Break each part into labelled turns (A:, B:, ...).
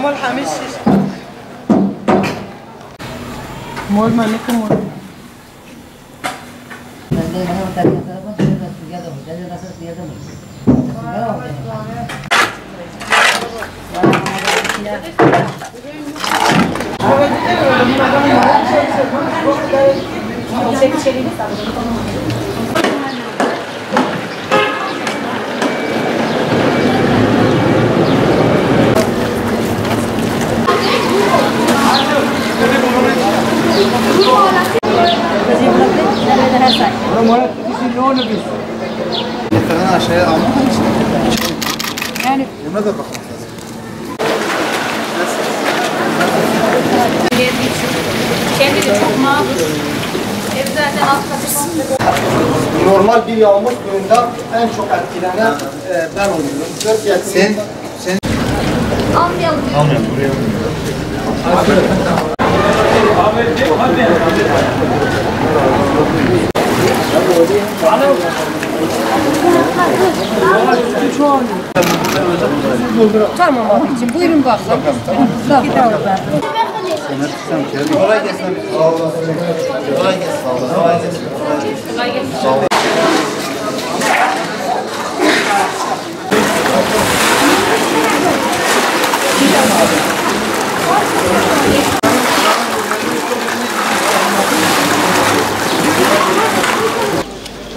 A: مول حميس مول ما نكو مول
B: Yeterden aşağıya almak için.
C: Yani
B: Buna da bakmak lazım.
C: kendi de çok mağdur. Ev zaten alt katı.
B: Normal bir yağmur suyunda en çok etkilenen ben oluyorum. Sen
C: Almayalım.
B: almıyorum buraya.
C: Tamam abicim, buyurun bakalım. Tamam.
B: Kolay gelsin. Kolay gelsin.
C: Kolay gelsin.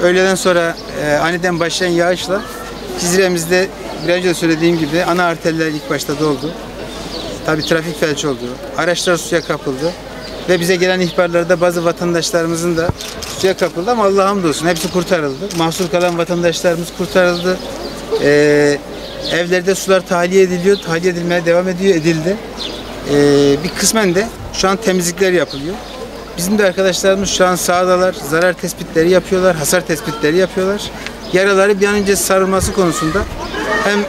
D: Öğleden sonra aniden başlayan yağışla Cizre'mizde biraz önce de söylediğim gibi ana arterler ilk başta doldu. Tabii trafik felç oldu. Araçlar suya kapıldı. Ve bize gelen ihbarlarda bazı vatandaşlarımızın da suya kapıldı ama Allah'a hamdolsun hepsi kurtarıldı. Mahsur kalan vatandaşlarımız kurtarıldı. Evlerde sular tahliye ediliyor. Tahliye edilmeye devam edildi. Bir kısmen de şu an temizlikler yapılıyor. Bizim de arkadaşlarımız şu an sahadalar, zarar tespitleri yapıyorlar, hasar tespitleri yapıyorlar. Yaraları bir an önce sarılması konusunda hem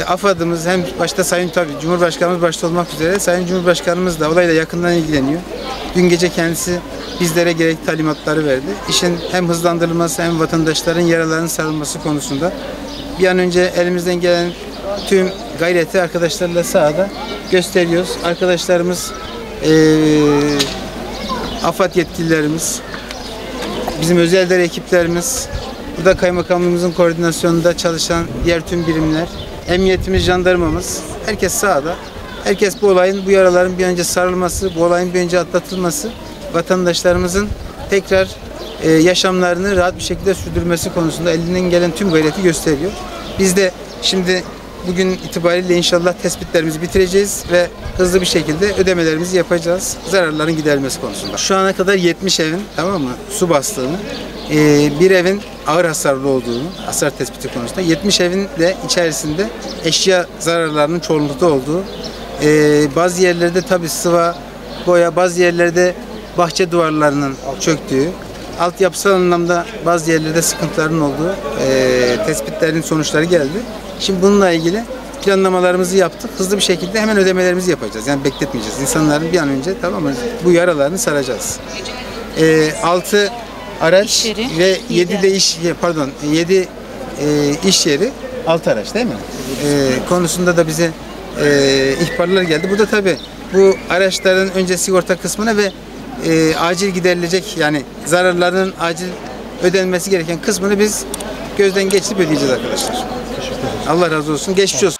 D: AFAD'ımız hem başta Sayın Cumhurbaşkanımız başta olmak üzere Sayın Cumhurbaşkanımız da olayla yakından ilgileniyor. Dün gece kendisi bizlere gerekli talimatları verdi. İşin hem hızlandırılması hem vatandaşların yaralarının sarılması konusunda bir an önce elimizden gelen tüm gayreti arkadaşlarla sahada gösteriyoruz. Arkadaşlarımız AFAD yetkililerimiz, bizim özel idare ekiplerimiz, burada kaymakamlığımızın koordinasyonunda çalışan diğer tüm birimler, emniyetimiz, jandarmamız, herkes sahada. Herkes bu olayın, bu yaraların bir önce sarılması, bu olayın bir önce atlatılması, vatandaşlarımızın tekrar yaşamlarını rahat bir şekilde sürdürmesi konusunda elinden gelen tüm gayreti gösteriyor. Biz de şimdi bugün itibariyle inşallah tespitlerimizi bitireceğiz ve hızlı bir şekilde ödemelerimizi yapacağız. Zararların giderilmesi konusunda. Şu ana kadar 70 evin, tamam mı, su bastığını, bir evin ağır hasarlı olduğunu, hasar tespiti konusunda, 70 evin de içerisinde eşya zararlarının çoğunlukta olduğu, bazı yerlerde tabii sıva, boya, bazı yerlerde bahçe duvarlarının çöktüğü, altyapısal anlamda bazı yerlerde sıkıntıların olduğu tespitlerin sonuçları geldi. Şimdi bununla ilgili planlamalarımızı yaptık. Hızlı bir şekilde hemen ödemelerimizi yapacağız. Yani bekletmeyeceğiz. İnsanların bir an önce, tamam mı, bu yaralarını saracağız. 6 araç ve 7 de iş, pardon, 7 iş yeri, 6 araç değil mi? Konusunda da bize ihbarlar geldi. Bu da tabii bu araçların önce sigorta kısmına ve acil giderilecek, yani zararların acil ödenmesi gereken kısmını biz gözden geçirip ödeyeceğiz arkadaşlar. Allah razı olsun. Geçmiş olsun.